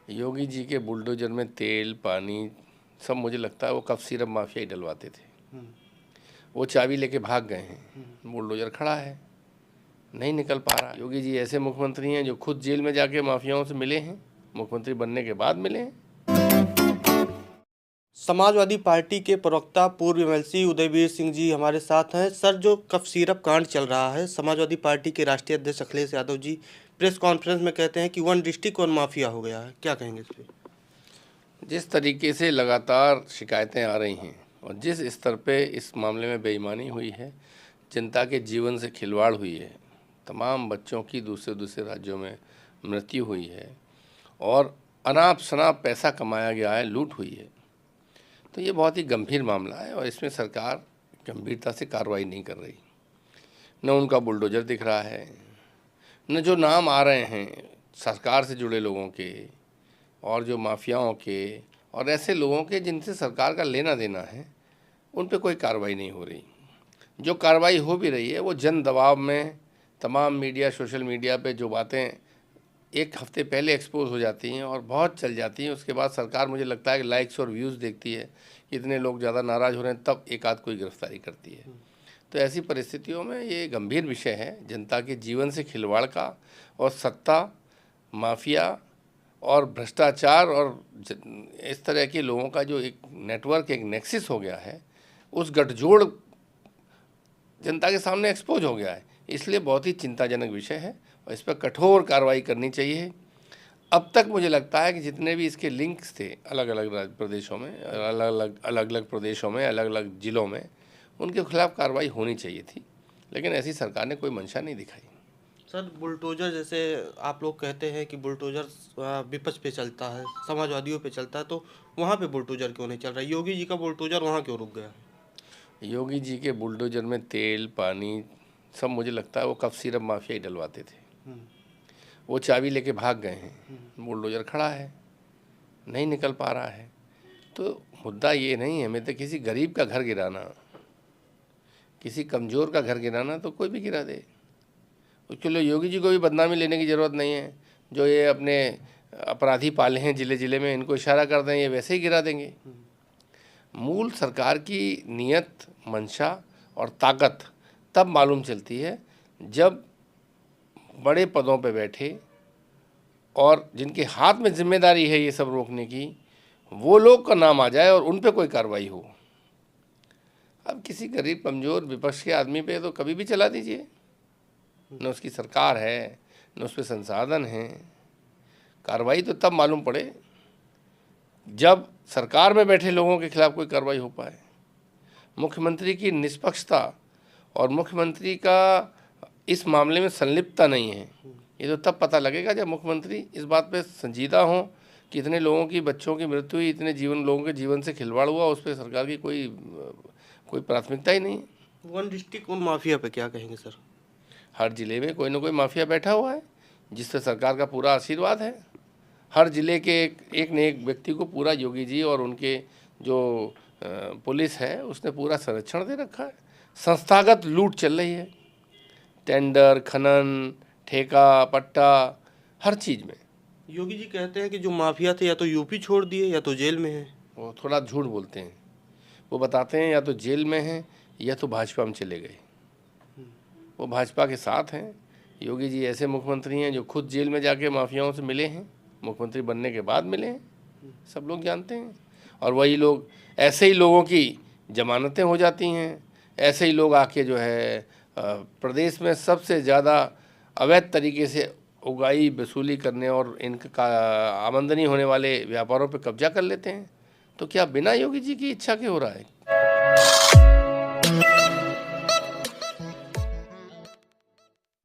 योगी जी के बुलडोजर में तेल पानी सब मुझे लगता है वो कफ सिरप माफिया ही डलवाते थे। वो चाबी लेके भाग गए हैं, बुलडोजर खड़ा है, नहीं निकल पा रहा। योगी जी ऐसे मुख्यमंत्री हैं जो खुद जेल में जाके माफियाओं से मिले हैं, मुख्यमंत्री बनने के बाद मिले हैं। समाजवादी पार्टी के प्रवक्ता पूर्व एमएलसी उदयवीर सिंह जी हमारे साथ हैं। सर, जो कफ सिरप कांड चल रहा है, समाजवादी पार्टी के राष्ट्रीय अध्यक्ष अखिलेश यादव जी प्रेस कॉन्फ्रेंस में कहते हैं कि वन डिस्ट्रिक्ट वन माफिया हो गया है, क्या कहेंगे इस पे? जिस तरीके से लगातार शिकायतें आ रही हैं और जिस स्तर पे इस मामले में बेईमानी हुई है, जनता के जीवन से खिलवाड़ हुई है, तमाम बच्चों की दूसरे दूसरे राज्यों में मृत्यु हुई है और अनाप शनाप पैसा कमाया गया है, लूट हुई है, तो ये बहुत ही गंभीर मामला है और इसमें सरकार गंभीरता से कार्रवाई नहीं कर रही। न उनका बुलडोजर दिख रहा है, न जो नाम आ रहे हैं सरकार से जुड़े लोगों के और जो माफियाओं के और ऐसे लोगों के जिनसे सरकार का लेना देना है, उन पे कोई कार्रवाई नहीं हो रही। जो कार्रवाई हो भी रही है वो जन दबाव में, तमाम मीडिया सोशल मीडिया पे जो बातें एक हफ्ते पहले एक्सपोज हो जाती हैं और बहुत चल जाती हैं, उसके बाद सरकार मुझे लगता है कि लाइक्स और व्यूज़ देखती है, इतने लोग ज़्यादा नाराज़ हो रहे हैं, तब एक आध कोई गिरफ्तारी करती है। तो ऐसी परिस्थितियों में ये गंभीर विषय है जनता के जीवन से खिलवाड़ का और सत्ता, माफिया और भ्रष्टाचार और इस तरह के लोगों का जो एक नेटवर्क, एक नेक्सिस हो गया है, उस गठजोड़ जनता के सामने एक्सपोज हो गया है। इसलिए बहुत ही चिंताजनक विषय है और इस पर कठोर कार्रवाई करनी चाहिए। अब तक मुझे लगता है कि जितने भी इसके लिंक्स थे अलग अलग प्रदेशों में, अलग अलग प्रदेशों में, अलग अलग ज़िलों में, उनके खिलाफ कार्रवाई होनी चाहिए थी, लेकिन ऐसी सरकार ने कोई मंशा नहीं दिखाई। सर, बुलडोजर जैसे आप लोग कहते हैं कि बुलडोजर विपक्ष पे चलता है, समाजवादियों पे चलता है, तो वहाँ पे बुलडोजर क्यों नहीं चल रहा है? योगी जी का बुलडोजर वहाँ क्यों रुक गया? योगी जी के बुलडोजर में तेल पानी सब मुझे लगता है वो कफ सिरप माफिया ही डलवाते थे। वो चाबी लेके भाग गए हैं, बुलडोजर खड़ा है, नहीं निकल पा रहा है। तो मुद्दा ये नहीं है, मैं तो किसी गरीब का घर गिराना, किसी कमज़ोर का घर गिराना तो कोई भी गिरा दे, उसके लिए योगी जी को भी बदनामी लेने की ज़रूरत नहीं है। जो ये अपने अपराधी पाले हैं ज़िले ज़िले में, इनको इशारा कर दें, ये वैसे ही गिरा देंगे। मूल सरकार की नीयत, मंशा और ताकत तब मालूम चलती है जब बड़े पदों पे बैठे और जिनके हाथ में जिम्मेदारी है ये सब रोकने की, वो लोग का नाम आ जाए और उन पे कोई कार्रवाई हो। अब किसी गरीब कमज़ोर विपक्ष के आदमी पे तो कभी भी चला दीजिए, न उसकी सरकार है, न उस पर संसाधन हैं। कार्रवाई तो तब मालूम पड़े जब सरकार में बैठे लोगों के खिलाफ कोई कार्रवाई हो पाए। मुख्यमंत्री की निष्पक्षता और मुख्यमंत्री का इस मामले में संलिप्तता नहीं है, ये तो तब पता लगेगा जब मुख्यमंत्री इस बात पे संजीदा हों कि इतने लोगों की, बच्चों की मृत्यु हुई, इतने लोगों के जीवन से खिलवाड़ हुआ, उस पर सरकार की कोई प्राथमिकता ही नहीं है। वन डिस्ट्रिक्ट वन माफिया पे क्या कहेंगे सर? हर ज़िले में कोई ना कोई माफिया बैठा हुआ है जिस पर सरकार का पूरा आशीर्वाद है। हर ज़िले के एक न एक व्यक्ति को पूरा योगी जी और उनके जो पुलिस है उसने पूरा संरक्षण दे रखा है। संस्थागत लूट चल रही है, टेंडर, खनन, ठेका, पट्टा, हर चीज़ में। योगी जी कहते हैं कि जो माफिया थे या तो यूपी छोड़ दिए या तो जेल में है। वो थोड़ा झूठ बोलते हैं, वो बताते हैं या तो जेल में हैं या तो भाजपा में चले गए। वो भाजपा के साथ हैं। योगी जी ऐसे मुख्यमंत्री हैं जो खुद जेल में जाके माफियाओं से मिले हैं, मुख्यमंत्री बनने के बाद मिले हैं, सब लोग जानते हैं। और वही लोग, ऐसे ही लोगों की जमानतें हो जाती हैं, ऐसे ही लोग आके जो है प्रदेश में सबसे ज़्यादा अवैध तरीके से उगाही वसूली करने और इनका आमदनी होने वाले व्यापारों पर कब्जा कर लेते हैं। तो क्या बिना योगी जी की इच्छा के हो रहा है?